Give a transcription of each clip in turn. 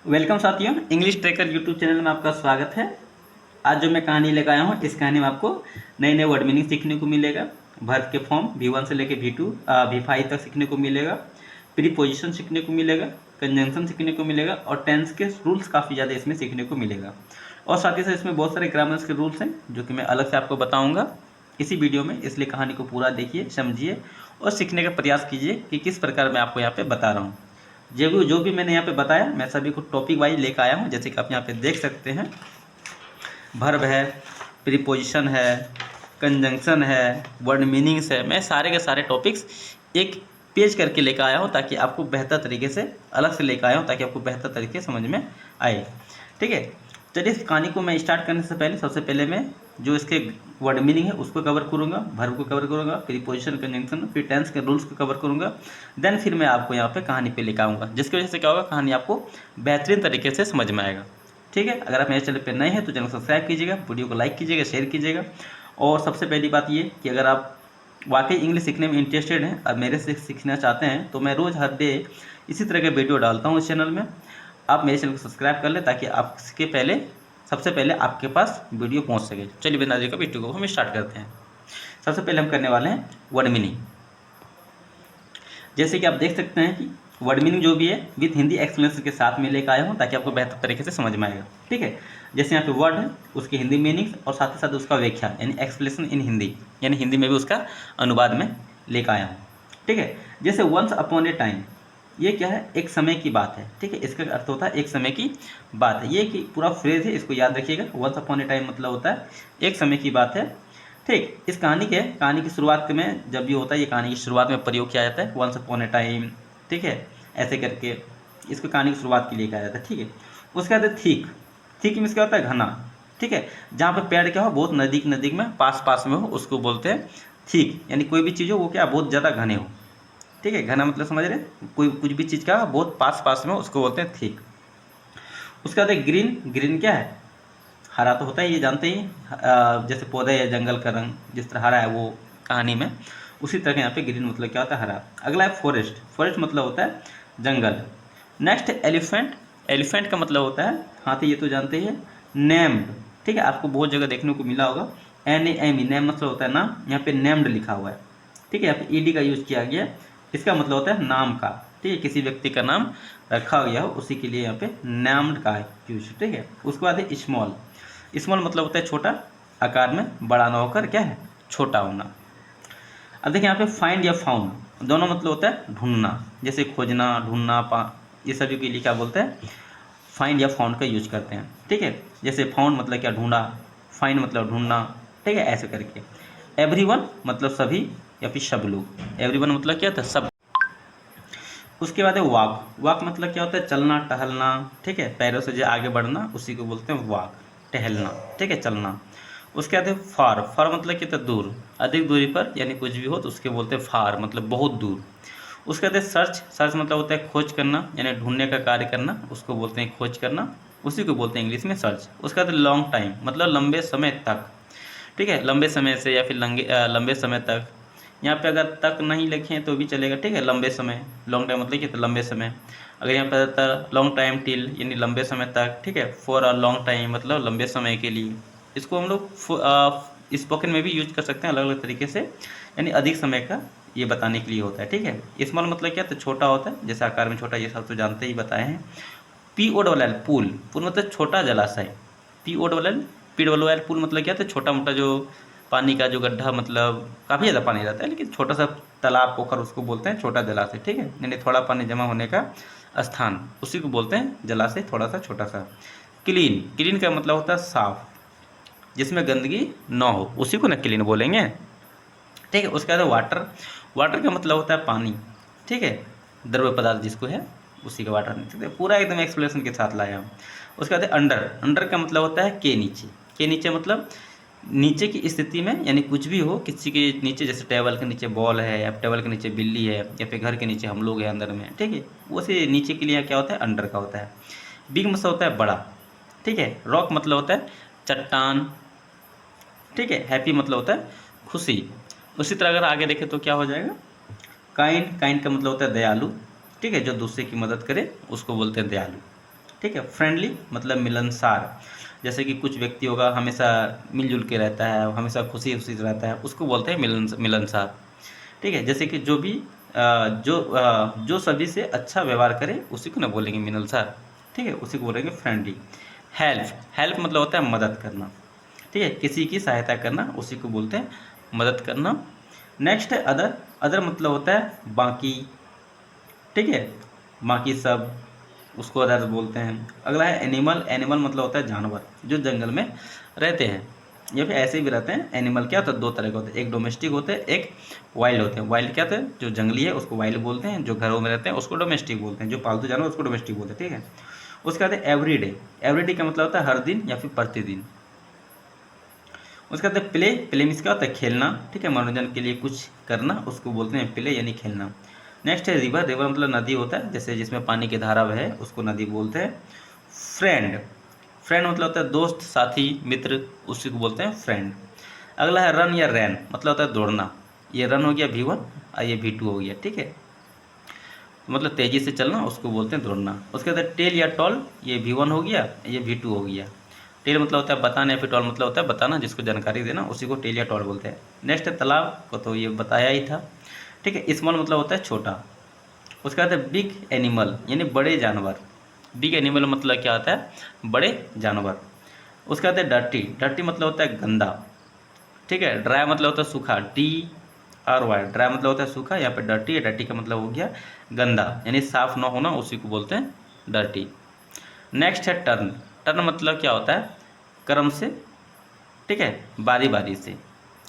Welcome साथियों, English trekker YouTube channel में आपका स्वागत है। आज जो मैं कहानी लेकर आया हूँ, इस कहानी में आपको नए नए वर्ड मीनिंग सीखने को मिलेगा। वर्ब के फॉर्म V1 से लेकर V2 V5 तक सीखने को मिलेगा। प्रीपोजिशन सीखने को मिलेगा, कंजंक्शन सीखने को मिलेगा और टेंस के रूल्स काफ़ी ज़्यादा इसमें सीखने को मिलेगा। और साथ ही साथ इसमें बहुत सारे ग्रामर्स के रूल्स हैं जो कि मैं अलग से आपको बताऊँगा इसी वीडियो में। इसलिए कहानी को पूरा देखिए, समझिए और सीखने का प्रयास कीजिए कि किस प्रकार मैं आपको यहाँ पे बता रहा हूँ। जो भी मैंने यहाँ पे बताया, मैं सभी को टॉपिक वाइज लेकर आया हूँ। जैसे कि आप यहाँ पे देख सकते हैं, वर्ब है, प्रीपोजिशन है, कंजंक्शन है, वर्ड मीनिंग्स है। मैं सारे के सारे टॉपिक्स एक पेज करके लेकर आया हूँ ताकि आपको बेहतर तरीके से अलग से लेकर आया हूँ ताकि आपको बेहतर तरीके से समझ में आए। ठीक है, चलिए इस कहानी को मैं स्टार्ट करने से पहले सबसे पहले मैं जो इसके वर्ड मीनिंग है उसको कवर करूँगा, वर्ब को कवर करूँगा, प्रीपोजिशन, कंजंक्शन, फिर टेंस के रूल्स को कवर करूँगा। देन फिर मैं आपको यहाँ पे कहानी पे लेकर आऊँगा, जिसकी वजह से क्या होगा, कहानी आपको बेहतरीन तरीके से समझ में आएगा। ठीक है, अगर आप मेरे चैनल पर नए हैं तो चैनल सब्सक्राइब कीजिएगा, वीडियो को लाइक कीजिएगा, शेयर कीजिएगा। और सबसे पहली बात ये कि अगर आप वाकई इंग्लिश सीखने में इंटरेस्टेड हैं और मेरे से सीखना चाहते हैं तो मैं रोज़ हर डे इसी तरह के वीडियो डालता हूँ इस चैनल में। आप मेरे चैनल को सब्सक्राइब कर लें ताकि आपके पहले सबसे पहले आपके पास वीडियो पहुँच सके। चलिए बिना देरी का वीडियो को हम स्टार्ट करते हैं। सबसे पहले हम करने वाले हैं वर्ड मीनिंग। जैसे कि आप देख सकते हैं कि वर्ड मीनिंग जो भी है विथ हिंदी एक्सप्लेनेशन के साथ में लेकर आया हूँ ताकि आपको बेहतर तरीके से समझ में आएगा। ठीक है, जैसे यहाँ पे वर्ड है, उसकी हिंदी मीनिंग्स और साथ ही साथ उसका व्याख्या यानी एक्सप्लेनेशन इन हिंदी, यानी हिंदी में भी उसका अनुवाद में लेकर आया हूँ। ठीक है, जैसे वंस अपॉन ए टाइम, ये क्या है, एक समय की बात है। ठीक है, इसका अर्थ होता है एक समय की बात है। ये कि पूरा फ्रेज है, इसको याद रखिएगा। वंस अपॉन ए टाइम मतलब होता है एक समय की बात है। ठीक, इस कहानी की शुरुआत में जब भी होता है, ये कहानी की शुरुआत में प्रयोग किया जाता है वंस अपॉन ए टाइम। ठीक है, ऐसे करके इसको कहानी की शुरुआत के लिए कहा जाता है। ठीक है, उसके बाद थिक। थिक मीन्स क्या होता है, घना। ठीक है, जहाँ पर पेड़ क्या हो, बहुत नज़दीक नज़दीक में, पास पास में हो, उसको बोलते हैं थिक। यानी कोई भी चीज़ हो वो क्या, बहुत ज़्यादा घने हो। ठीक है, घना मतलब समझ रहे हैं, कोई कुछ भी चीज़ का बहुत पास पास में हो उसको बोलते हैं थिक। उसके बाद ग्रीन। ग्रीन क्या है, हरा तो होता है, ये जानते ही। जैसे पौधे या जंगल का रंग जिस तरह हरा है वो कहानी में, उसी तरह यहाँ पे ग्रीन मतलब क्या होता है, हरा। अगला है फॉरेस्ट। फॉरेस्ट मतलब होता है जंगल। Next elephant. एलिफेंट का मतलब होता है हाथी, ये तो जानते ही है। नेम्ड। ठीक है, आपको बहुत जगह देखने को मिला होगा, NAME, नेम मतलब होता है नाम, यहाँ पे नेम्ड लिखा हुआ है। ठीक है, यहाँ पे ED का यूज किया गया, इसका मतलब होता है नाम का। ठीक है, किसी व्यक्ति का नाम रखा गया हो उसी के लिए यहाँ पे नेम्ड का यूज। ठीक है, उसके बाद है स्मॉल। स्मॉल मतलब होता है छोटा, आकार में बड़ा ना होकर क्या है, छोटा होना। अब देखिए यहाँ पे फाइंड या फाउंड, दोनों मतलब होता है ढूंढना, जैसे खोजना, ढूंढना, ये सभी के लिए क्या बोलते हैं, फाइंड या फाउंड का यूज करते हैं। ठीक है, जैसे फाउंड मतलब क्या, ढूंढा, फाइंड मतलब ढूंढना। ठीक है, ऐसे करके। एवरीवन मतलब सभी या फिर सब लोग। एवरीवन मतलब क्या होता है, सब। उसके बाद है वॉक। वॉक मतलब क्या होता है, चलना, टहलना। ठीक है, पैरों से जो आगे बढ़ना उसी को बोलते हैं वॉक, टहलना। ठीक है, चलना। उसके बाद है फार। फार मतलब क्या होता है, दूर, अधिक दूरी पर, यानी कुछ भी हो तो उसके बोलते हैं फार, मतलब बहुत दूर। उसके बाद है सर्च। सर्च मतलब होता है खोज करना, यानी ढूंढने का कार्य करना, उसको बोलते हैं खोज करना, उसी को बोलते हैं इंग्लिश में सर्च। उसके बाद लॉन्ग टाइम मतलब लंबे समय तक। ठीक है, लंबे समय से या फिर लंबे समय तक। यहाँ पे अगर तक नहीं लिखें तो भी चलेगा। ठीक है, लंबे समय, लॉन्ग टाइम मतलब क्या, लंबे समय। अगर यहाँ पे रहता है लॉन्ग टाइम टिल, यानी लंबे समय तक। ठीक है, फॉर अ लॉन्ग टाइम मतलब लंबे समय के लिए। इसको हम लोग स्पोकन में भी यूज कर सकते हैं अलग अलग तरीके से, यानी अधिक समय का ये बताने के लिए होता है। ठीक है, स्मॉल मतलब क्या, तो छोटा होता है, जैसे आकार में छोटा, ये सब तो जानते ही, बताए हैं। POLL पुल। पुल मतलब छोटा जलाशय। POLL POLL पुल मतलब क्या था, छोटा मोटा जो पानी का जो गड्ढा, मतलब काफ़ी ज़्यादा पानी रहता है लेकिन छोटा सा तालाब, पोखर, उसको बोलते हैं छोटा जलाशय। ठीक है, यानी थोड़ा पानी जमा होने का स्थान, उसी को बोलते हैं जलाशय, थोड़ा सा छोटा सा। क्लीन। क्लीन का मतलब होता है साफ, जिसमें गंदगी ना हो, उसी को ना क्लीन बोलेंगे। ठीक है, उसके बाद वाटर। वाटर का मतलब होता है पानी। ठीक है, द्रव्य पदार्थ जिसको है उसी का वाटर। ठीक है, पूरा एकदम एक्सप्लेनेशन के साथ लाया हूँ। उसके बाद अंडर। अंडर का मतलब होता है के नीचे। के नीचे मतलब नीचे की स्थिति में, यानी कुछ भी हो किसी के नीचे, जैसे टेबल के नीचे बॉल है, या टेबल के नीचे बिल्ली है, या फिर घर के नीचे हम लोग हैं अंदर में। ठीक है, उसे नीचे के लिए क्या होता है, अंडर का होता है। बिग मतलब होता है बड़ा। ठीक है, रॉक मतलब होता है चट्टान। ठीक है, हैप्पी मतलब होता है खुशी। उसी तरह अगर आगे देखें तो क्या हो जाएगा, काइंड। काइंड का मतलब होता है दयालु। ठीक है, जो दूसरे की मदद करे उसको बोलते हैं दयालु। ठीक है। फ्रेंडली मतलब मिलनसार, जैसे कि कुछ व्यक्ति होगा हमेशा मिलजुल के रहता है, हमेशा खुशी खुशी से रहता है, उसको बोलते हैं मिलनसार। ठीक है। जैसे कि जो सभी से अच्छा व्यवहार करे उसी को ना बोलेंगे मिलनसार। ठीक है, उसी को बोलेंगे फ्रेंडली। हेल्प, हेल्प मतलब होता है मदद करना। ठीक है, किसी की सहायता करना उसी को बोलते हैं मदद करना। नेक्स्ट है अदर, अदर मतलब होता है बाकी। ठीक है, बाकी सब, उसको अदर बोलते हैं। अगला है एनिमल, एनिमल मतलब होता है जानवर जो जंगल में रहते हैं या फिर ऐसे भी रहते हैं। एनिमल क्या होता है, दो तरह के होते हैं, एक डोमेस्टिक होते हैं, एक वाइल्ड होते हैं। वाइल्ड क्या होते हैं, जो जंगली है उसको वाइल्ड बोलते हैं, जो घरों में रहते हैं उसको डोमेस्टिक बोलते हैं, जो पालतू जानवर उसको डोमेस्टिक बोलते हैं। ठीक है। उसके बाद एवरीडे, एवरीडे का मतलब होता है हर दिन या फिर प्रतिदिन। उसके बाद प्ले, प्ले मीन्स क्या होता है खेलना। ठीक है, मनोरंजन के लिए कुछ करना उसको बोलते हैं प्ले यानी खेलना। नेक्स्ट है रिवर, रिवर मतलब नदी होता है, जैसे जिसमें पानी की धारा है उसको नदी बोलते हैं। फ्रेंड, फ्रेंड मतलब होता है दोस्त, साथी, मित्र, उसी को बोलते हैं फ्रेंड। अगला है रन या रैन, मतलब होता है दौड़ना। ये रन हो गया V1 और ये V2 हो गया। ठीक है, मतलब तेज़ी से चलना उसको बोलते हैं दौड़ना। उसके बाद टेल या टॉल, ये V1 हो गया, ये V2 हो गया। टेल मतलब होता है बताना या फिर टॉल मतलब होता है बताना, जिसको जानकारी देना उसी को टेल या टॉल बोलते हैं। नेक्स्ट है तालाब को तो ये बताया ही था। ठीक है, स्मॉल मतलब होता है छोटा। उसके बाद है बिग एनिमल यानी बड़े जानवर। बिग एनिमल मतलब क्या होता है, बड़े जानवर। उसके बाद है डर्टी, डर्टी मतलब होता है गंदा। ठीक है, ड्राई मतलब होता है सूखा, DRY, ड्राई मतलब होता है सूखा। यहाँ पे डर्टी है, डर्टी का मतलब हो गया गंदा यानी साफ ना होना, उसी को बोलते हैं डर्टी। नेक्स्ट है टर्न, टर्न मतलब क्या होता है, क्रम से। ठीक है, बारी बारी से,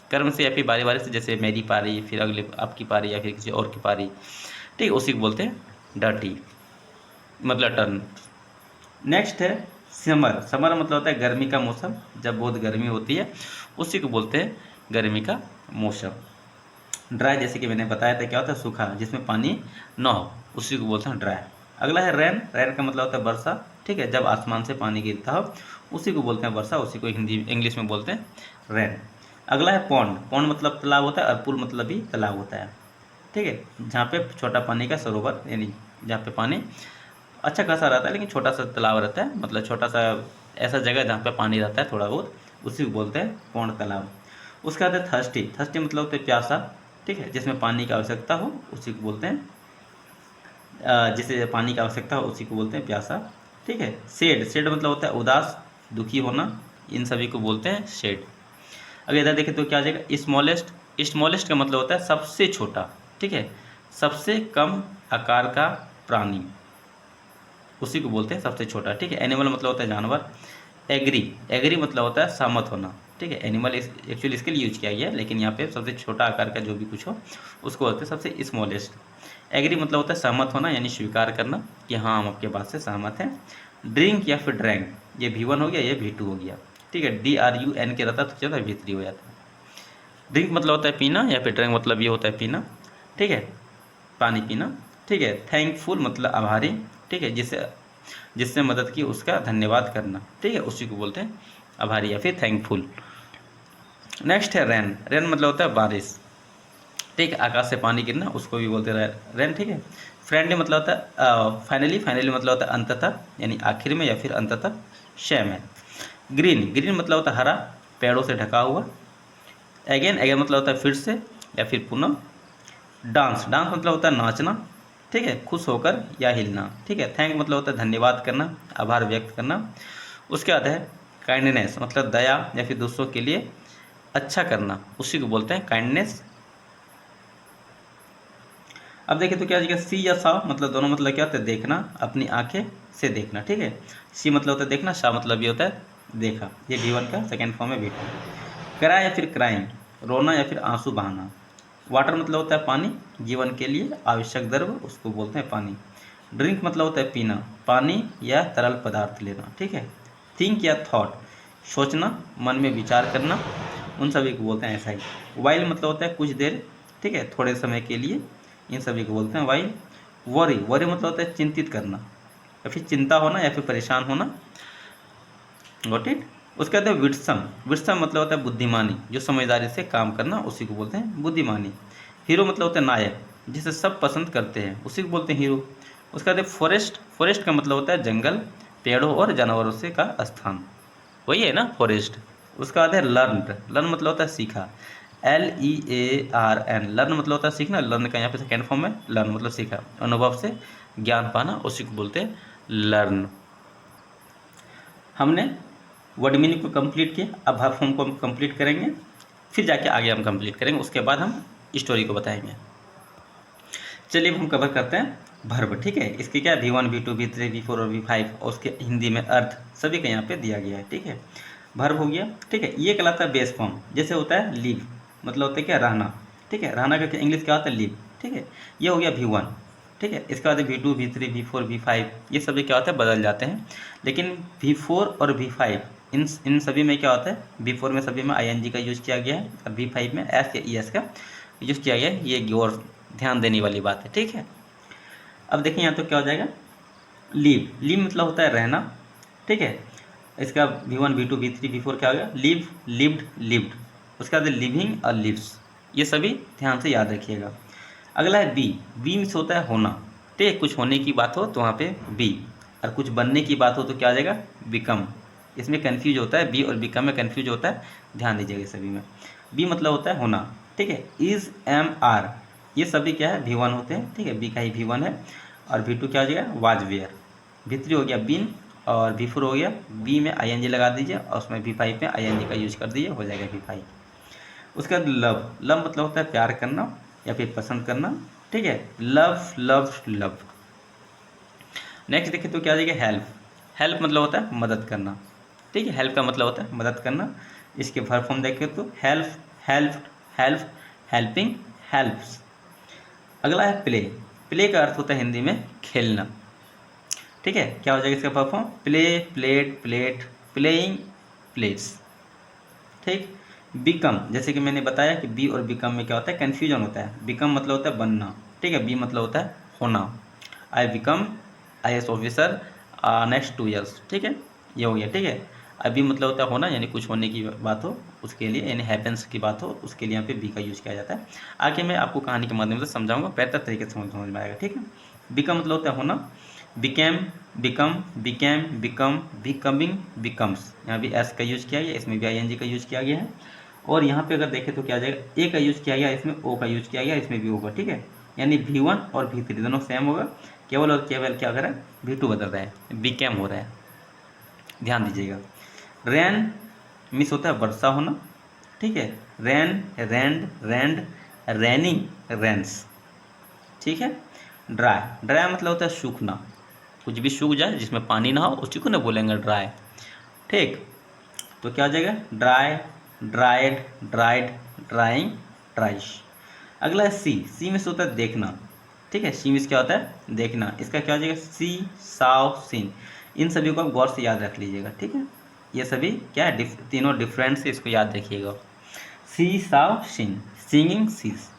क्रम से या फिर बारी बारी से, जैसे मेरी पारी, फिर अगले आपकी पारी या फिर किसी और की पारी। ठीक है, उसी को बोलते हैं डर्टी मतलब टर्न। नेक्स्ट है समर, समर मतलब होता है गर्मी का मौसम, जब बहुत गर्मी होती है उसी को बोलते हैं गर्मी का मौसम। ड्राई जैसे कि मैंने बताया था क्या होता है, सूखा जिसमें पानी ना हो उसी को बोलते हैं ड्राई। अगला है रैन, रैन का मतलब होता है वर्षा। ठीक है, जब आसमान से पानी गिरता हो उसी को बोलते हैं वर्षा, उसी को हिंदी इंग्लिश में बोलते हैं रैन। अगला है पॉन्ड, पॉन्ड मतलब तालाब होता है और पुल मतलब भी तालाब होता है। ठीक है, जहाँ पे छोटा पानी का सरोवर यानी जहाँ पे पानी अच्छा खासा रहता है लेकिन छोटा सा तालाब रहता है, मतलब छोटा सा ऐसा जगह जहाँ पे पानी रहता है थोड़ा बहुत, उसी को बोलते हैं पौंड तालाब। उसके बाद है थर्स्टी, थर्स्टी मतलब होता है प्यासा। ठीक है, जिसमें पानी की आवश्यकता हो उसी को बोलते हैं जिसे पानी की आवश्यकता हो उसी को बोलते हैं प्यासा। ठीक है, शेड, शेड मतलब होता है उदास, दुखी होना, इन सभी को बोलते हैं शेड। अगर इधर देखें तो क्या आ जाएगा, स्मॉलेस्ट, स्मॉलेस्ट का मतलब होता है सबसे छोटा। ठीक है, सबसे कम आकार का प्राणी उसी को बोलते हैं सबसे छोटा। ठीक है, एनिमल मतलब होता है जानवर। एग्री, एग्री मतलब होता है सहमत होना। ठीक है, एनिमल एक्चुअली इसके लिए यूज किया गया है, लेकिन यहाँ पे सबसे छोटा आकार का जो भी कुछ हो उसको बोलते हैं सबसे स्मॉलेस्ट। एग्री मतलब होता है सहमत होना यानी स्वीकार करना कि हाँ हम आपके बात से सहमत हैं। ड्रिंक या फिर ड्रैंक, ये V1 हो गया, ये V2 हो गया। ठीक है, DRUN के रहता तो क्या होता है V3 हो जाता है। ड्रिंक मतलब होता है पीना या फिर ड्रैंक मतलब ये होता है पीना। ठीक है, पानी पीना। ठीक है, थैंकफुल मतलब आभारी। ठीक है, जिससे जिससे मदद की उसका धन्यवाद करना। ठीक है, उसी को बोलते हैं आभारी या फिर थैंकफुल। नेक्स्ट है रैन, रैन मतलब होता है बारिश। ठीक है, आकाश से पानी गिरना उसको भी बोलते हैं रैन। ठीक है, फ्रेंडली मतलब होता है फाइनली, फाइनली मतलब होता है अंततः यानी आखिर में या फिर अंततः क्षय में। ग्रीन, ग्रीन मतलब होता है हरा, पेड़ों से ढका हुआ। अगेन, अगेन मतलब होता है फिर से या फिर पुनः। डांस, डांस मतलब होता है नाचना। ठीक है, खुश होकर या हिलना। ठीक है, थैंक मतलब होता है धन्यवाद करना, आभार व्यक्त करना। उसके बाद है काइंडनेस मतलब दया या फिर दूसरों के लिए अच्छा करना, उसी को बोलते हैं काइंडनेस। अब देखिए तो क्या आ जाएगा, सी या सा मतलब दोनों मतलब क्या होता है, देखना, अपनी आंखें से देखना। ठीक है, सी मतलब होता है देखना, सा मतलब ये होता है देखा। ये V1 का सेकेंड फॉर्म है V2। क्राई या फिर क्राइम, रोना या फिर आंसू बहाना। वाटर मतलब होता है पानी, जीवन के लिए आवश्यक द्रव्य उसको बोलते हैं पानी। ड्रिंक मतलब होता है पीना, पानी या तरल पदार्थ लेना। ठीक है, थिंक या थॉट सोचना, मन में विचार करना, उन सभी को बोलते हैं ऐसा ही। वाइल मतलब होता है कुछ देर। ठीक है, थोड़े समय के लिए, इन सभी को बोलते हैं वाइल। वरी, वरी मतलब होता है चिंतित करना या फिर चिंता होना या फिर परेशान होना। Got it. उसके बाद है विटसम, विटसम मतलब होता है बुद्धिमानी, जो समझदारी से काम करना उसी को बोलते हैं बुद्धिमानी। हीरो मतलब होता है नायक, जिसे सब पसंद करते हैं उसी को बोलते हैं हीरो। उसके बाद फॉरेस्ट, फॉरेस्ट का मतलब होता है जंगल, पेड़ों और जानवरों से का स्थान, वही है ना फॉरेस्ट। उसका बाद है लर्न। लर्न मतलब होता है सीखा, LEARN। लर्न मतलब होता है सीखना, लर्न का यहाँ पे सेकेंड फॉर्म है लर्न मतलब सीखा, अनुभव से ज्ञान पाना, उसी को बोलते हैं लर्न। हमने वर्ड मीनिंग को कंप्लीट किया, अब वर्ब फॉर्म को हम कंप्लीट करेंगे, फिर जाके आगे हम कंप्लीट करेंगे, उसके बाद हम स्टोरी को बताएंगे। चलिए अब हम कवर करते हैं वर्ब, ठीक है। इसके क्या V1 V2 V3 V4 और V5 और उसके हिंदी में अर्थ सभी का यहाँ पे दिया गया है, ठीक है। वर्ब हो गया, ठीक है। ये कहलाता है बेस फॉर्म, जैसे होता है लिव, मतलब होता है क्या रहना, ठीक है। रहना का इंग्लिश क्या होता है लिव, ठीक है। ये हो गया V1, ठीक है। इसके बाद V2 V3 V4 V5 ये सभी क्या होता है बदल जाते हैं, लेकिन V4 और V5 इन सभी में क्या होता है, V4 में सभी में ING का यूज़ किया गया है और V5 में S या ES का यूज़ किया गया है। ये गौर ध्यान देने वाली बात है, ठीक है। अब देखिए यहाँ तो क्या हो जाएगा लीव। लीव मतलब होता है रहना, ठीक है। इसका V1 V2 V3 V4 क्या हो गया लिव, लिव्ड, लिव्ड। उसके बाद लिविंग और लिव्स, ये सभी ध्यान से याद रखिएगा। अगला है बी। बी मीन्स होता है होना, ठीक है। कुछ होने की बात हो तो वहाँ पे बी, और कुछ बनने की बात हो तो क्या आ जाएगा बिकम। इसमें कन्फ्यूज होता है, बी और बिकम में कन्फ्यूज होता है, ध्यान दीजिएगा सभी में। बी मतलब होता है होना, ठीक है। इज़, एम, आर ये सभी क्या है V1 होते हैं, ठीक है। बी का ही V1 है। और V2 क्या हो जाएगा वाज, वेयर। V3 हो गया बीन, और V4 हो गया बी में ING लगा दीजिए और उसमें V5 में ING का यूज कर दीजिए, हो जाएगा V5। उसके बाद लव। लव मतलब होता है प्यार करना या फिर पसंद करना, ठीक है। Love, love, love. नेक्स्ट देखिए तो क्या आ जाएगा हेल्प। हेल्प मतलब होता है मदद करना, ठीक है। हेल्प का मतलब होता है मदद करना। इसके वर्ब फॉर्म देखें तो help, help, help, helping, helps. अगला है प्ले। प्ले का अर्थ होता है हिंदी में खेलना, ठीक है। क्या हो जाएगा इसका verb form play, plate, plate, playing, plates, ठीक। बिकम, जैसे कि मैंने बताया कि बी और बिकम में क्या होता है कन्फ्यूजन होता है। बिकम मतलब होता है बनना, ठीक है। बी मतलब होता है होना। I become IAS officer next 2 years, ठीक है। ये हो गया, ठीक है। अभी मतलब होता है होना, यानी कुछ होने की बात हो उसके लिए, यानी हैपेंस की बात हो उसके लिए यहाँ पे बी का यूज़ किया जाता है। आगे मैं आपको कहानी के माध्यम से समझाऊंगा, बेहतर तरीके से समझ में आएगा, ठीक है। बिकम मतलब होता है होना, became, become, became, become, becoming, becomes. यहाँ भी एस का यूज़ किया गया, इसमें भी ING का यूज़ किया गया है। और यहाँ पे अगर देखें तो क्या आ जाएगा ए का यूज़ किया गया, इसमें ओ का यूज़ किया गया, इसमें भी होगा, ठीक है। यानी V1 और V3 दोनों सेम होगा, केवल और केवल क्या कर रहा है V2 बदल रहा है, बिकेम हो रहा है, ध्यान दीजिएगा। रैन मिस होता है वर्षा होना, ठीक है। रैन, रैंड, रैंड, रैनिंग, रैंस, ठीक है। ड्राई। ड्राई मतलब होता है सूखना, कुछ भी सूख जाए जिसमें पानी ना हो उसी को ना बोलेंगे ड्राई, ठीक। तो क्या हो जाएगा ड्राई, ड्राइड, ड्राइड, ड्राइंग, ड्राइश। अगला है सी। सी में से होता है देखना, ठीक है। सी में क्या होता है देखना, इसका क्या हो जाएगा सी, साव, सीन। इन सभी को आप गौर से याद रख लीजिएगा, ठीक है। ये सभी क्या है तीनों डिफरेंट से, इसको याद रखिएगा। सी, साव, सीन, सिंगिंग, सीस।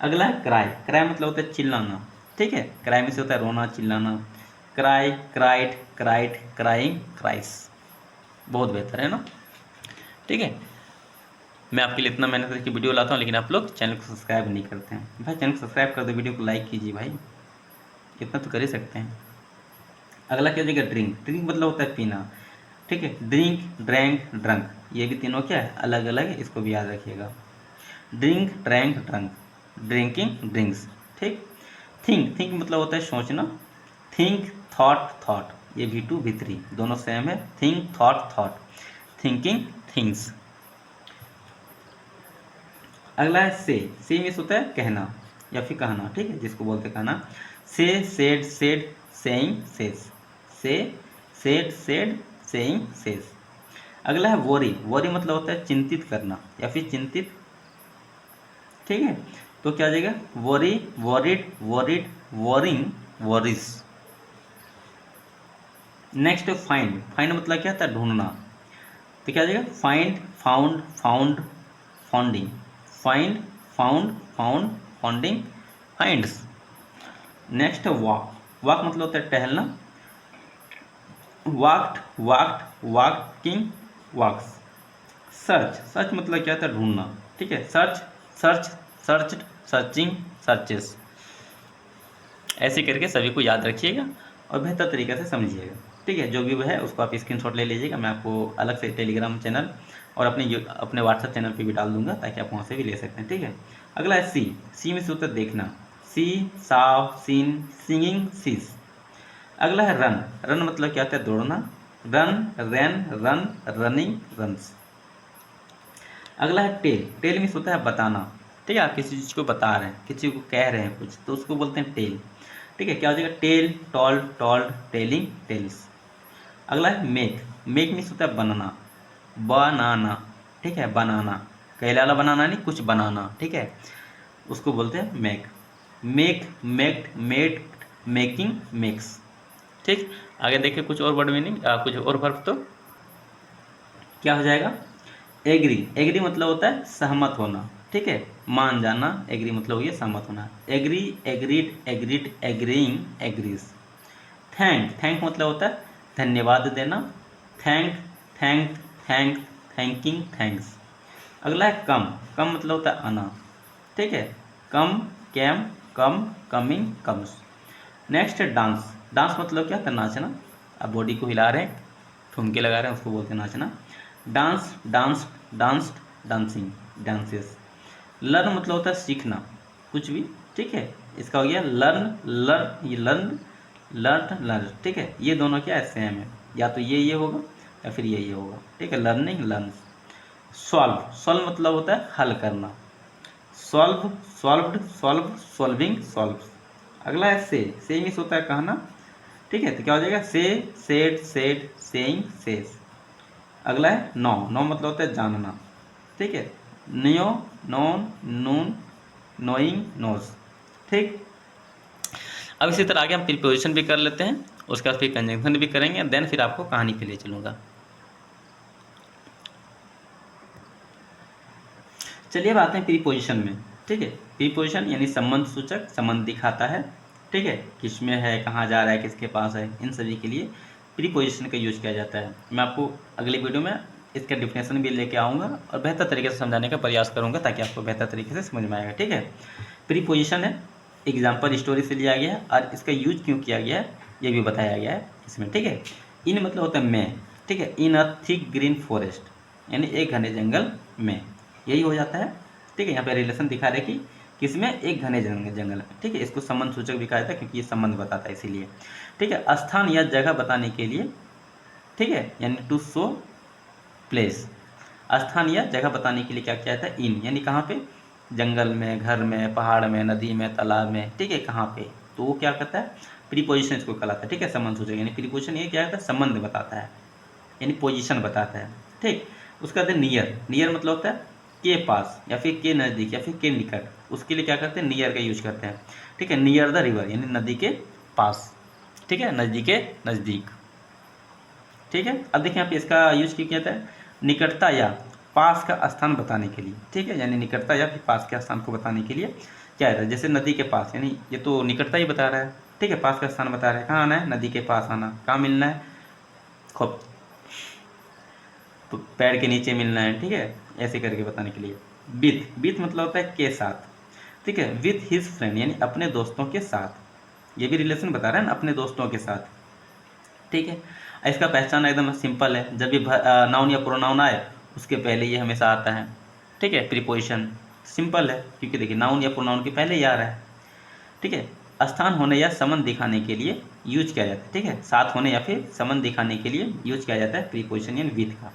अगला है क्राई। क्राई मतलब होता है चिल्लाना, ठीक है। क्राई में से होता है रोना, चिल्लाना। Cry, cried, cried, crying, cries. बहुत बेहतर है ना, ठीक है। मैं आपके लिए इतना मेहनत करके वीडियो लाता हूँ, लेकिन आप लोग चैनल को सब्सक्राइब नहीं करते हैं। भाई चैनल को सब्सक्राइब कर दो, वीडियो को लाइक कीजिए भाई, इतना तो कर ही सकते हैं। अगला क्या हो जाएगा ड्रिंक। ड्रिंक मतलब होता है पीना, ठीक है। ड्रिंक, ड्रैंक, ड्रंक, ये भी तीनों क्या है अलग अलग है, इसको भी याद रखिएगा। Drink, drank, drunk, drinking, drinks, ठीक। थिंक। थिंक मतलब होता है सोचना। थिंक, थॉट, थॉट, ये V2 V3 दोनों सेम है। Think, thought, thought, thinking, things. अगला है से। से मीन्स होता है कहना या फिर कहना, ठीक है, जिसको बोलते हैं कहना। से, सेड, सेड, सेइंग, सेस। से, सेड, सेड, सेइंग, सेस। अगला है वरी। वरी मतलब होता है चिंतित करना या फिर चिंतित, ठीक है। तो क्या आ जाएगा worry, worried, worried, worrying, worries. Next find. Find मतलब क्या था ढूंढना, तो क्या आ जाएगा find, found, found, founding. Find, found, found, founding, finds. Next walk. Walk मतलब होता है टहलना। वॉक्ड, वॉक्ड, वॉकिंग, वॉक्स। सर्च। सर्च मतलब क्या था ढूंढना, ठीक है। Search, search, searched, searching, searches. ऐसे करके सभी को याद रखिएगा और बेहतर तरीके से समझिएगा। ठीक है, जो भी है उसको आप स्क्रीनशॉट ले लीजिएगा, मैं आपको अलग से टेलीग्राम चैनल और अपने व्हाट्सएप चैनल पे भी डाल दूंगा ताकि आप वहाँ से भी ले सकते हैं। ठीक है, अगला है सी। सी में से होता है देखना, सी, साव, सीन, सिंगिंग, सीस। अगला है रन। रन मतलब क्या होता है? दौड़ना, रन, रैन, रन, रनिंग, रन्स। अगला है टेल। टेल मीन्स होता है बताना। ठीक है, आप किसी चीज़ को बता रहे हैं, किसी को कह रहे हैं कुछ, तो उसको बोलते हैं टेल। ठीक है, क्या हो जाएगा? Tell, told, told, telling, tells. अगला है मेक। मेक मीन्स होता है बनाना, बनाना। ठीक है, बनाना, कहलाला बनाना नहीं, कुछ बनाना। ठीक है, उसको बोलते हैं make. Make, maked, made, making, makes. ठीक, आगे देखिए कुछ और वर्ड मीनिंग, कुछ और वर्ब तो क्या हो जाएगा? एग्री। एग्री मतलब होता है सहमत होना। ठीक है, मान जाना। एग्री मतलब हो गया सहमत होना। Agree, agreed, agreed, agreeing, agrees. Thank. Thank मतलब होता है धन्यवाद देना। Thank, thank, thank, thanking, thanks. अगला है कम। कम मतलब होता है आना। ठीक है, कम, कैम, कम, कमिंग, कम्स। नेक्स्ट है डांस। डांस मतलब क्या होता है? नाचना। आप बॉडी को हिला रहे हैं, ठुमके लगा रहे हैं, उसको बोलते हैं नाचना। Dance, dance, danced, dancing, dances. Learn मतलब होता है सीखना, कुछ भी। ठीक है, इसका हो गया लर्न, लर्न, ये लर्न, लर्न, लर्न। ठीक है, ये दोनों क्या है? सेम है, या तो ये होगा या फिर ये होगा। ठीक है, लर्निंग, लर्न। सॉल्व। सॉल्व मतलब होता है हल करना। Solve, solved, solve, solving, solve. अगला है से। से मीन्स होता है कहना। ठीक है, तो क्या हो जाएगा? से, सेड, सेड, सेइंग, सेस। अगला है नो। नो मतलब होता है जानना। ठीक है, नियो, नोन, नून, नोइंग, नोज। ठीक, अब इसी तरह आगे हम प्रीपोजिशन भी कर लेते हैं, उसके बाद फिर कंजंक्शन भी करेंगे, देन फिर आपको कहानी पे ले चलूँगा। चलिए अब आते हैं प्रीपोजिशन में। ठीक है, प्रीपोजिशन यानी संबंध सूचक, संबंध दिखाता है। ठीक है, किसमें है, कहाँ जा रहा है, किसके पास है, इन सभी के लिए प्रीपोजिशन का यूज किया जाता है। मैं आपको अगली वीडियो में इसका डिफिनेशन भी लेके आऊँगा और बेहतर तरीके से समझाने का प्रयास करूँगा ताकि आपको बेहतर तरीके से समझ में आएगा। ठीक है, प्रीपोजिशन है, एग्जाम्पल स्टोरी से लिया गया है और इसका यूज क्यों किया गया है ये भी बताया गया है इसमें। ठीक है, इन मतलब होता है में। ठीक है, इन अ थिक ग्रीन फॉरेस्ट यानी एक घने जंगल में, यही हो जाता है। ठीक है, यहाँ पे रिलेशन दिखा रहे कि किसमें? एक घने जंगल में। ठीक है, इसको संबंध सूचक भी कहा जाता है क्योंकि ये संबंध बताता है इसीलिए। ठीक है, स्थान या जगह बताने के लिए। ठीक है, यानी टू शो प्लेस। स्थान या जगह बताने के लिए क्या किया जाता है? इन, यानी कहाँ पे? जंगल में, घर में, पहाड़ में, नदी में, तालाब में। ठीक है, कहाँ पे? तो वो क्या करता है? प्रीपोजिशन इसको कहलाता है। ठीक है, संबंध सूचक यानी प्रीपोजिशन ये क्या होता है? संबंध बताता है यानी पोजीशन बताता है। ठीक, उसका बाद नियर। नियर मतलब होता है के पास या फिर के नज़दीक या फिर के निकट, उसके लिए क्या करते हैं? नियर का यूज करते हैं। ठीक है, नियर द रिवर यानी नदी के पास। ठीक है, नदी के नज़दीक। ठीक है, अब देखिए यहाँ पे इसका यूज क्यों किया जाता है? निकटता या पास का स्थान बताने के लिए। ठीक है, यानी निकटता या फिर पास के स्थान को बताने के लिए क्या है? जैसे नदी के पास, यानी ये तो निकटता ही बता रहा है। ठीक है, पास का स्थान बता रहा है, कहाँ आना है? नदी के पास आना। कहाँ मिलना है? खूब पैर के नीचे मिलना है। ठीक है, ऐसे करके बताने के लिए। विथ। विथ मतलब होता है के साथ। ठीक है, विथ हिज फ्रेंड यानी अपने दोस्तों के साथ, ये भी रिलेशन बता रहा है ना, अपने दोस्तों के साथ। ठीक है, इसका पहचान एकदम सिंपल है, जब भी नाउन या प्रोनाउन आए उसके पहले ये हमेशा आता है। ठीक है, प्रीपोजिशन सिंपल है क्योंकि देखिए नाउन या प्रोनाउन के पहले ही आ रहा है। ठीक है, स्थान होने या संबंध दिखाने के लिए यूज किया जाता है। ठीक है, साथ होने या फिर संबंध दिखाने के लिए यूज किया जाता है प्रीपोजिशन यानी विथ का।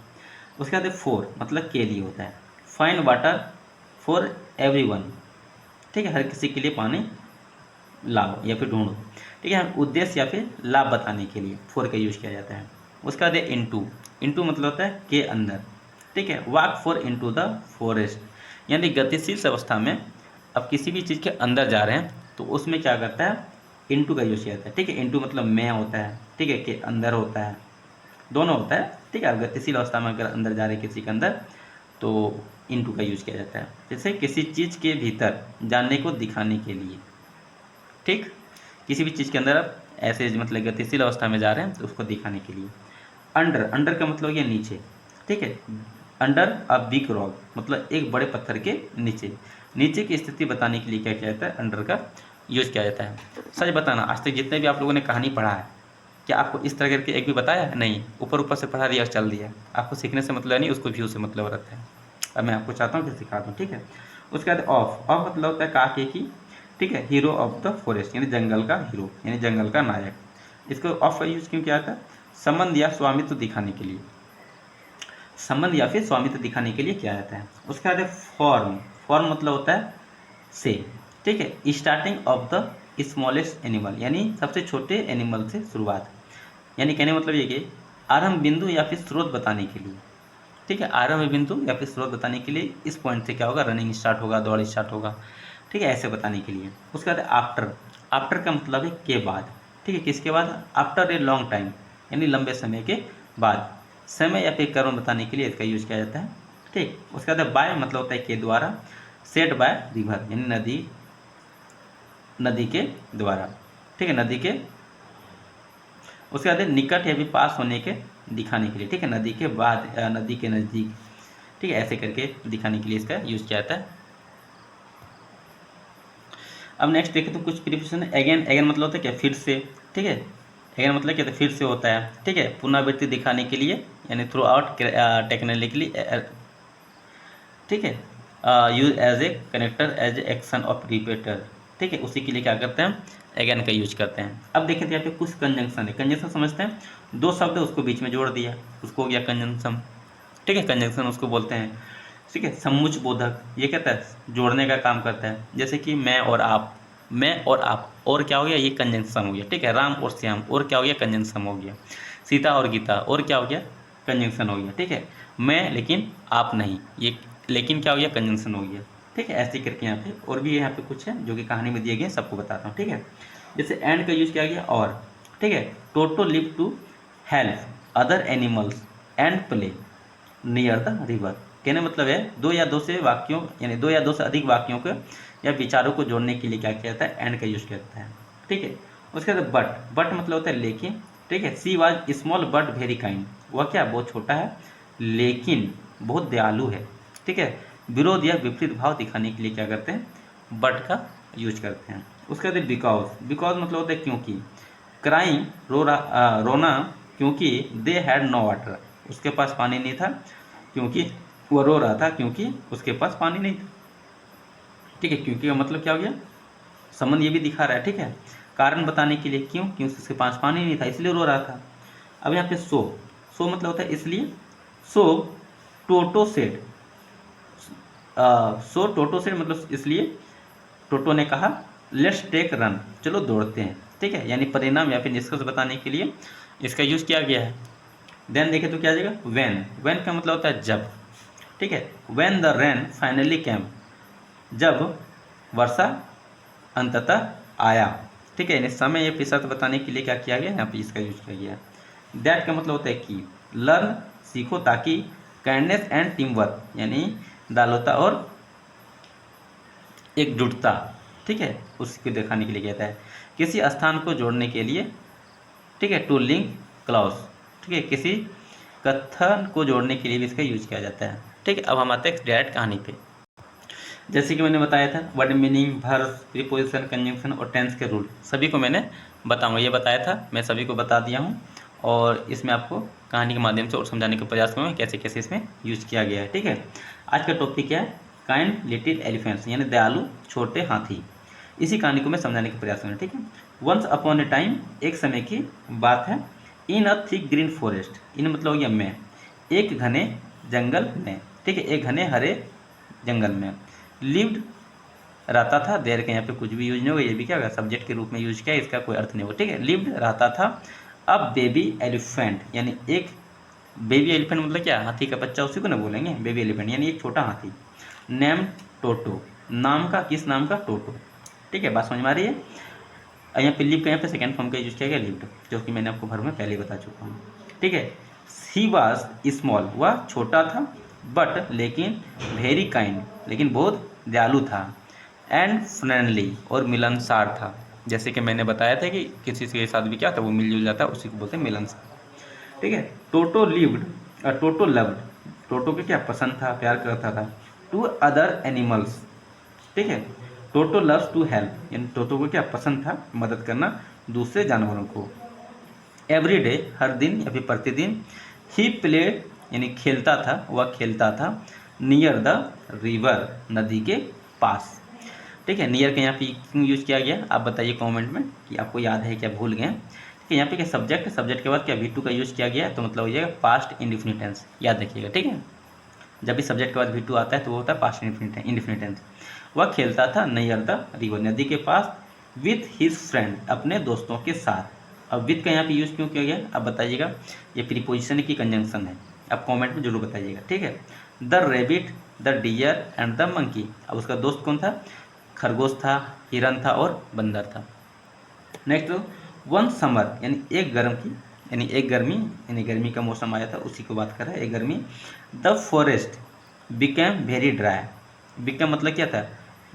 उसके बाद फॉर मतलब के लिए होता है। Fine water for everyone. ठीक है, हर किसी के लिए पानी लाओ या फिर ढूंढो। ठीक है, उद्देश्य या फिर लाभ बताने के लिए फॉर का यूज किया जाता है। उसका बाद इनटू। इनटू मतलब होता है के अंदर। ठीक है, walk far into the forest यानी गतिशील अवस्था में अब किसी भी चीज़ के अंदर जा रहे हैं तो उसमें क्या करता है? इनटू का यूज किया जाता है। ठीक है, इनटू मतलब में होता है। ठीक है, के अंदर होता है, दोनों होता है। ठीक है, गतिशील अवस्था में अगर अंदर जा रहे किसी के अंदर तो इनटू का यूज किया जाता है, जैसे किसी चीज़ के भीतर जानने को दिखाने के लिए। ठीक, किसी भी चीज़ के अंदर आप ऐसे मतलब गतिशील अवस्था में जा रहे हैं तो उसको दिखाने के लिए। अंडर। अंडर का मतलब ये नीचे। ठीक है, अंडर अ बिग रॉक मतलब एक बड़े पत्थर के नीचे। नीचे की स्थिति बताने के लिए क्या किया जाता है? अंडर का यूज किया जाता है। सच बताना, आज तक जितने भी आप लोगों ने कहानी पढ़ा है क्या आपको इस तरह करके एक भी बताया? नहीं, ऊपर ऊपर से पढ़ा दिया और चल दिया। आपको सीखने से मतलब नहीं, उसको व्यू से मतलब रहता है। अब मैं आपको चाहता हूँ कि सिखा दूँ, ठीक है। उसके बाद ऑफ, ऑफ मतलब होता है काके की, ठीक है। हीरो ऑफ द फॉरेस्ट यानी जंगल का हीरो, यानी जंगल का नायक। इसको ऑफ का यूज क्यों किया था? संबंध या स्वामित्व दिखाने के लिए, संबंध या फिर स्वामित्व दिखाने के लिए किया जाता है। उसके बाद फॉर्म, फॉर्म मतलब होता है से, ठीक है। Starting of the smallest animal यानी सबसे छोटे एनिमल से शुरुआत, यानी कहने मतलब ये कि आरंभ बिंदु या फिर स्रोत बताने के लिए, ठीक है। आरंभ बिंदु या फिर स्रोत बताने के लिए इस पॉइंट से क्या होगा, रनिंग स्टार्ट होगा, दौड़ स्टार्ट होगा, ठीक है, ऐसे बताने के लिए। उसके बाद आफ्टर, आफ्टर का मतलब है के बाद, ठीक है। किसके बाद? आफ्टर ए लॉन्ग टाइम यानी लंबे समय के बाद, समय या फिर कर्म बताने के लिए इसका यूज किया जाता है, ठीक। उसके बाद बाय मतलब होता है के द्वारा, सेड बाय रिवर यानी नदी, नदी के द्वारा, ठीक है, नदी के। उसके बाद निकट या फिर पास होने के दिखाने के लिए, ठीक है, नदी के बाद, नदी के नज़दीक, ठीक है, ऐसे करके दिखाने के लिए इसका यूज किया जाता है। अब नेक्स्ट देखें तो कुछ प्रीपोजिशन है। अगेन, अगेन मतलब होता है क्या? फिर से, ठीक है। अगेन मतलब क्या? फिर से होता है, ठीक है, पुनरावृत्ति दिखाने के लिए यानी थ्रू आउट टेक्निकली, ठीक है। Use as a connector, as a action of repeater, ठीक है, उसी के लिए क्या करते हैं? अगेन का यूज करते हैं। अब देखें तो यहाँ पे कुछ कंजंक्शन है। कंजंक्शन समझते हैं, दो शब्द उसको बीच में जोड़ दिया, उसको हो गया कंजंक्शन, ठीक है, कंजंक्शन उसको बोलते हैं, ठीक है। समुच्च बोधक ये कहता है जोड़ने का काम करता है, जैसे कि मैं और आप, मैं और आप, और क्या हो गया? ये कंजंक्शन हो गया, ठीक है। राम और श्याम, और क्या हो गया? कंजंक्शन हो गया। सीता और गीता, और क्या हो गया? कंजंक्शन हो गया, ठीक है। मैं लेकिन आप नहीं, ये लेकिन क्या हो गया? कंजंक्शन हो गया, ठीक है। ऐसे करके यहाँ पे और भी यहाँ पे कुछ है जो कि कहानी में दिए गए, सबको बताता हूँ, ठीक है। जैसे एंड का यूज किया गया और, ठीक है। Toto live to help other animals and play near the river, कहने मतलब है दो या दो से वाक्यों यानी दो या दो से अधिक वाक्यों को या विचारों को जोड़ने के लिए क्या किया जाता है? एंड का यूज किया जाता है, ठीक है। उसके बाद बट, बट मतलब होता है लेकिन, ठीक है। She was small but very kind, वह क्या? बहुत छोटा है लेकिन बहुत दयालु है, ठीक है। विरोध या विपरीत भाव दिखाने के लिए क्या करते हैं? बट का यूज करते हैं। उसके बाद बिकॉज, बिकॉज मतलब होता है क्योंकि। क्राइम रोना क्योंकि दे हैड नो वाटर, उसके पास पानी नहीं था, क्योंकि वो रो रहा था क्योंकि उसके पास पानी नहीं था, ठीक है। क्योंकि का मतलब क्या हो गया? संबंध ये भी दिखा रहा है, ठीक है। कारण बताने के लिए क्यों, क्योंकि उसके पास पानी नहीं था इसलिए रो रहा था। अब यहाँ पे सो, सो मतलब होता है इसलिए। सो टोटो सेड, सो टोटो सेड मतलब इसलिए टोटो ने कहा लेट्स टेक रन, चलो दौड़ते हैं, ठीक है। यानी परिणाम या फिर निष्कर्ष बताने के लिए इसका यूज किया गया है। देन देखें तो क्या आ जाएगा? वैन, वैन का मतलब होता है जब, ठीक है। When the rain finally came, जब वर्षा अंततः आया, ठीक है। यानी समय या फिर शर्त बताने के लिए क्या किया गया? यहाँ पे इसका यूज किया गया। दैट का मतलब होता है कि, लर्न सीखो ताकि, काइंडनेस एंड टीम वर्क यानी दालुता और एकजुटता, ठीक है, उसको दिखाने के लिए कहता है। किसी स्थान को जोड़ने के लिए, ठीक है, टू लिंक क्लॉज, ठीक है, किसी कथन को जोड़ने के लिए भी इसका यूज किया जाता है, ठीक है। अब हम आते हैं डायरेक्ट कहानी पे। जैसे कि मैंने बताया था word meaning, verb, preposition, conjunction और टेंस के रूल सभी को मैंने बताऊंगा, ये बताया था, मैं सभी को बता दिया हूँ। और इसमें आपको कहानी के माध्यम से और समझाने का प्रयास करूँगा कैसे कैसे इसमें यूज किया गया है, ठीक है। आज का टॉपिक क्या है? काइंड लिटिल एलिफेंट्स यानी दयालु छोटे हाथी। इसी कहानी को मैं समझाने का प्रयास करूँगा, ठीक है। वंस अपॉन ए टाइम, एक समय की बात है। इन अ थिक ग्रीन फॉरेस्ट, इन मतलब हो गया मैं, एक घने जंगल में, ठीक है, एक घने हरे जंगल में। लिव्ड रहता था, देर के यहाँ पे कुछ भी यूज नहीं होगा, ये भी क्या होगा? सब्जेक्ट के रूप में यूज किया, इसका कोई अर्थ नहीं होगा, ठीक है। लिव्ड रहता था अब बेबी एलिफेंट यानी एक बेबी एलिफेंट मतलब क्या? हाथी का बच्चा, उसी को ना बोलेंगे बेबी एलिफेंट यानी एक छोटा हाथी। नेम टोटो, नाम का, किस नाम का? टोटो, ठीक है। बात समझ में आ रही है? यहाँ पे लिव का यहाँ पे सेकेंड फॉर्म का यूज किया गया लिव्ड, जो कि मैंने आपको भर में पहले बता चुका हूँ, ठीक है। ही वाज स्मॉल, वह छोटा था, बट लेकिन वेरी काइंड लेकिन बहुत दयालु था, एंड फ्रेंडली और मिलनसार था। जैसे कि मैंने बताया था कि किसी के साथ भी क्या था वो मिलजुल जाता है, उसी को बोलते हैं मिलनसार, ठीक है। टोटो लिव्ड, टोटो लव्ड, टोटो को क्या पसंद था, प्यार करता था, टू अदर एनिमल्स, ठीक है। टोटो लव्स टू हेल्प यानी टोटो को क्या पसंद था? मदद करना दूसरे जानवरों को। एवरी डे हर दिन या फिर प्रतिदिन, ही प्लेड यानी खेलता था, वह खेलता था, नियर द रिवर नदी के पास। ठीक है, नियर के यहाँ पे क्यों यूज़ किया गया आप बताइए कमेंट में कि आपको याद है क्या भूल गए। ठीक है, यहाँ पे क्या सब्जेक्ट, सब्जेक्ट के बाद क्या V2 का यूज़ किया गया, तो मतलब हो जाएगा पास्ट इंडिफिनिट टेंस, याद रखिएगा। ठीक है, जब भी सब्जेक्ट के बाद V2 आता है तो वो होता है पास्ट इंडिफिनिट टेंस। वह खेलता था नियर द रिवर नदी के पास, विथ हिज फ्रेंड अपने दोस्तों के साथ। अब विथ का यहाँ पे यूज़ क्यों किया गया आप बताइएगा, ये प्रीपोजिशन की कंजंक्शन है, आप कमेंट में जरूर बताइएगा। ठीक है, the rabbit, the deer and the monkey. अब उसका दोस्त कौन था, खरगोश था, हिरन था और बंदर था। नेक्स्ट, वन समर यानी एक गर्म की, यानी एक गर्मी, यानी गर्मी का मौसम आया था उसी को बात कर रहा है, एक गर्मी। The forest became very dry. Became मतलब क्या था,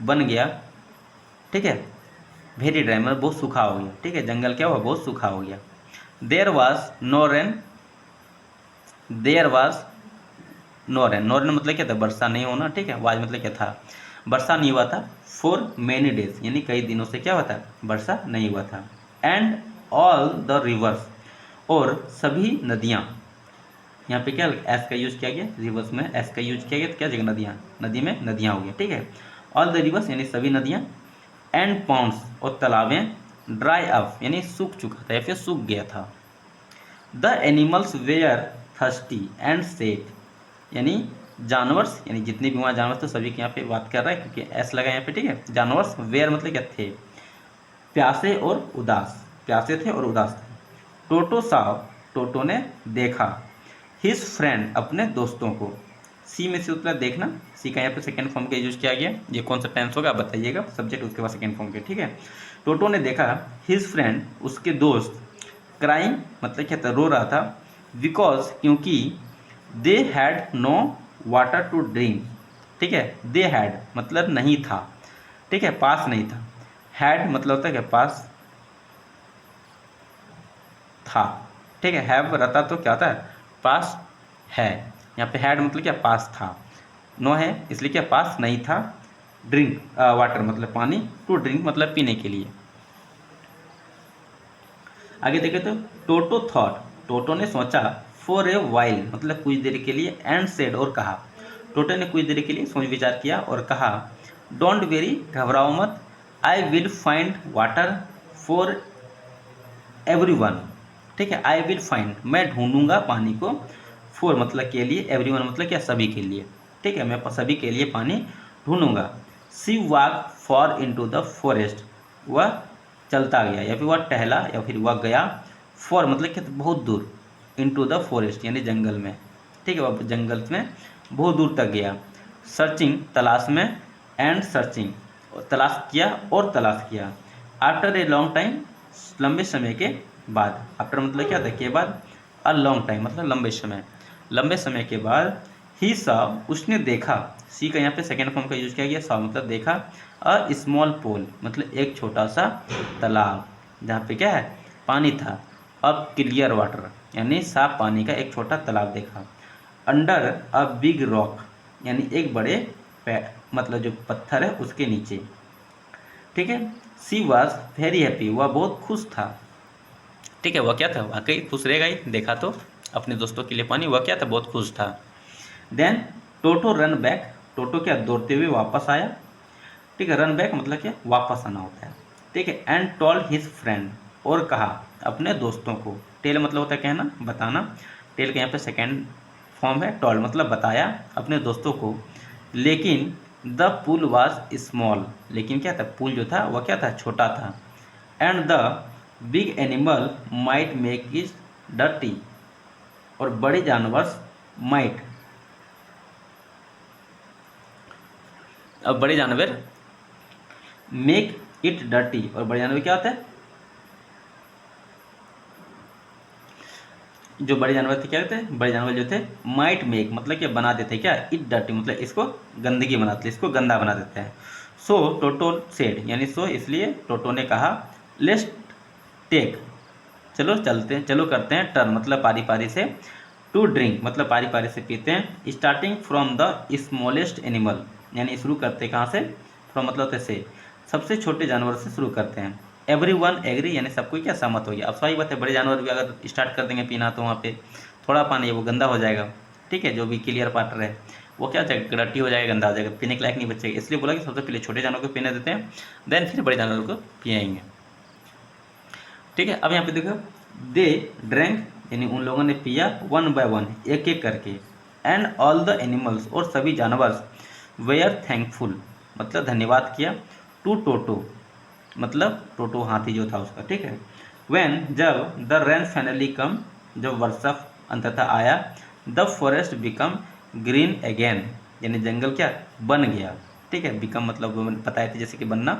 बन गया। ठीक है, वेरी ड्राई मतलब बहुत सूखा हो गया। ठीक है, जंगल क्या हुआ, बहुत सूखा हो गया। There was no rain, there was no rain, no rain मतलब क्या था, वर्षा नहीं होना। ठीक है, वाज मतलब क्या था, वर्षा नहीं हुआ था। फॉर मैनी डेज यानी कई दिनों से क्या हुआ था, वर्षा नहीं हुआ था। एंड ऑल द रिवर्स, और सभी नदियाँ, यहाँ पे क्या एस का यूज किया गया, रिवर्स में एस का यूज किया गया, तो क्या जगह नदियाँ, नदी में नदियाँ हो गया। ठीक है, ऑल द रिवर्स यानी सभी नदियाँ, एंड पॉन्ड्स और तालाबें, ड्राई अप यानी सूख चुका था या फिर सूख गया था। The animals were thirsty and said, यानी जानवर्स यानी जितने भी वहाँ जानवर थे सभी के यहाँ पे बात कर रहा है क्योंकि एस लगा यहाँ पे। ठीक है, जानवर्स वेयर मतलब क्या थे, प्यासे और उदास, प्यासे थे और उदास थे। टोटो साव, टोटो ने देखा, हिज फ्रेंड अपने दोस्तों को। सी में से उत्तर देखना, सी का यहाँ पे सेकेंड फॉर्म का यूज किया गया। ये कौन सा टेंस होगा आप बताइएगा, सब्जेक्ट उसके बाद सेकेंड फॉर्म के। ठीक है, टोटो ने देखा, हिज फ्रेंड उसके दोस्त, क्राइंग मतलब क्या था, रो रहा था, बिकॉज क्योंकि, they had no water to drink. ठीक है, दे हैड मतलब नहीं था। ठीक है, पास नहीं था। हैड मतलब होता है क्या, पास था। ठीक है, हैव रहता तो क्या होता है, पास है। यहाँ पे हैड मतलब क्या, पास था। नो है इसलिए क्या, पास नहीं था। ड्रिंक वाटर मतलब पानी, टू ड्रिंक मतलब पीने के लिए। आगे देखें तो टोटो थॉट, टोटो ने सोचा, फॉर ए वाइल मतलब कुछ देर के लिए, एंड सेड और कहा, टोटो ने कुछ देर के लिए सोच विचार किया और कहा, डोंट वेरी घबराओ मत, I will find water for everyone. ठीक है, आई विल फाइंड मैं ढूंढूंगा पानी को, फॉर मतलब के लिए, एवरीवन मतलब क्या, सभी के लिए। ठीक है, मैं सभी के लिए पानी ढूंढूंगा। She walk far into the forest, वह चलता गया या फिर वह टहला या फिर वह गया, फॉर मतलब क्या, बहुत दूर, इनटू द फॉरेस्ट यानी जंगल में। ठीक है, वह जंगल में बहुत दूर तक गया। सर्चिंग तलाश में, एंड सर्चिंग तलाश किया और तलाश किया। आफ्टर ए लॉन्ग टाइम लंबे समय के बाद, आफ्टर मतलब क्या था, के बाद, अ लॉन्ग टाइम मतलब लंबे समय, लंबे समय के बाद, ही सा उसने देखा, सी का यहाँ पे सेकेंड फॉर्म का यूज किया गया, सा मतलब देखा, अ स्मॉल पोल मतलब एक छोटा सा तालाब जहाँ पे क्या है, पानी था। अब क्लियर वाटर यानी साफ पानी का एक छोटा तालाब देखा। अंडर अ बिग रॉक यानी एक बड़े मतलब जो पत्थर है उसके नीचे। ठीक है, सी वॉज वेरी हैप्पी वह बहुत खुश था। ठीक है, वह क्या था, वाकई खुश रहेगा ही, देखा तो अपने दोस्तों के लिए पानी, वह क्या था, बहुत खुश था। देन टोटो रन बैक, टोटो क्या दौड़ते हुए वापस आया। ठीक है, रन बैक मतलब क्या, वापस आना होता है। ठीक है, एंड टोल्ड हिज फ्रेंड और कहा अपने दोस्तों को। टेल मतलब होता है कहना, बताना। टेल के यहाँ पे सेकेंड फॉर्म है, टोल्ड मतलब बताया अपने दोस्तों को। लेकिन द पुल वाज स्मॉल, लेकिन क्या था, पुल जो था वह क्या था, छोटा था। And the big animal might make it dirty, और बड़े जानवर माइट, अब बड़े जानवर मेक इट डर्टी, और बड़े जानवर क्या होता है, जो बड़े जानवर थे क्या कहते हैं, बड़े जानवर जो थे माइट मेक मतलब क्या, बना देते क्या, इट डर्टी मतलब इसको गंदगी बनाते, इसको गंदा बना देते हैं। सो टोटो सेड यानी सो इसलिए टोटो ने कहा, लेट्स टेक चलो चलते हैं, चलो करते हैं, टर्न मतलब पारी पारी से, टू ड्रिंक मतलब पारी पारी से पीते हैं, starting from the smallest animal यानी शुरू करते कहाँ से, फ्रॉम मतलब से, सबसे छोटे जानवर से शुरू करते हैं। एवरीवन एग्री, यानी सब कोई क्या सहमत हो गया। अब सही बात है, बड़े जानवर भी अगर स्टार्ट कर देंगे पीना तो वहाँ पे थोड़ा पानी है वो गंदा हो जाएगा, ठीक है, जो भी क्लियर वाटर है वो क्या हो जाएगा, डर्टी हो जाएगा, गंदा हो जाएगा, पीने के लायक नहीं बचेगा। इसलिए बोला कि सबसे पहले छोटे जानवर को पीने देते हैं, देन फिर बड़े जानवर को पिएंगे, ठीक है। अब यहाँ पे देखो, दे ड्रैंक, यानी उन लोगों ने पिया, वन बाय वन, एक एक करके, एंड ऑल द एनिमल्स, और सभी जानवर, वेयर थैंकफुल, मतलब धन्यवाद किया, टू टोटो, मतलब टोटो हाथी जो था उसका, ठीक है। व्हेन, जब, द रेन फाइनली कम, जब वर्षा अंततः आया, the forest become green again, यानी जंगल क्या बन गया, ठीक है। बिकम मतलब बताए थे जैसे कि बनना,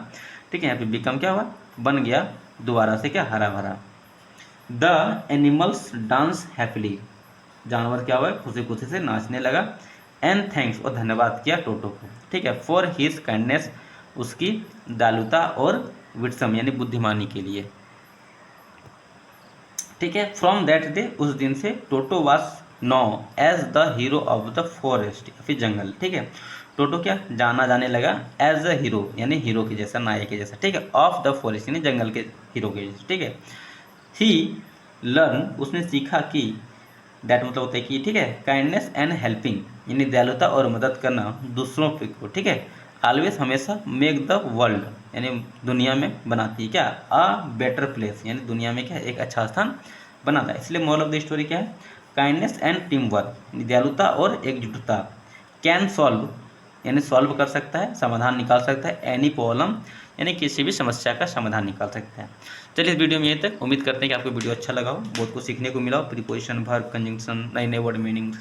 ठीक है, यहाँ पे बिकम क्या हुआ, बन गया दोबारा से क्या, हरा भरा। द एनिमल्स डांस हैप्पीली, जानवर क्या हुआ, खुशी खुशी से नाचने लगा, एंड थैंक्स, और धन्यवाद किया टोटो को, ठीक है, फॉर हिज काइंडनेस, उसकी दयालुता और विटसम, यानी बुद्धिमानी के लिए, ठीक है। फ्रॉम दैट डे, उस दिन से Toto was no as the hero of the forest, फिर जंगल, ठीक है। टोटो क्या जाना जाने लगा एज अ हीरो, यानी हीरो के जैसा, नायक के जैसा, ठीक है, ऑफ द फॉरेस्ट, यानी जंगल के हीरो के जैसा, ठीक है। ही लर्न, उसने सीखा कि, दैट मतलब होता है कि, ठीक है, काइंडनेस एंड हेल्पिंग, यानी दयालुता और मदद करना दूसरों को, ठीक है, ऑलवेज हमेशा, मेक द वर्ल्ड, यानी दुनिया में बनाती है क्या, अ बेटर प्लेस, यानी दुनिया में क्या एक अच्छा स्थान बनाता है। इसलिए मोरल ऑफ द स्टोरी क्या है, काइंडनेस एंड टीम वर्क, दयालुता और एकजुटता, कैन सॉल्व, यानी सॉल्व कर सकता है, समाधान निकाल सकता है, एनी प्रॉब्लम, यानी किसी भी समस्या का समाधान निकाल सकता है। चलिए इस वीडियो में यहीं तक, उम्मीद करते हैं कि आपको वीडियो अच्छा लगा हो, बहुत कुछ सीखने को मिला हो, प्रीपोजिशन, वर्ब, कंजंक्शन, नए नए वर्ड मीनिंग्स,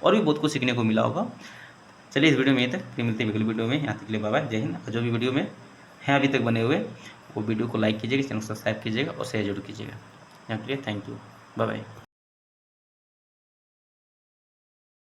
और भी बहुत कुछ सीखने को मिला होगा। चलिए इस वीडियो में यहीं तक, फिर मिलते हैं अगली वीडियो में, यहाँ तक के लिए बाय बाय, जय हिंद। जो भी वीडियो में हैं अभी तक बने हुए, वो वीडियो को लाइक कीजिएगा, चैनल को सब्सक्राइब कीजिएगा और शेयर जरूर कीजिएगा। यहाँ के लिए थैंक यू, बाय बाय।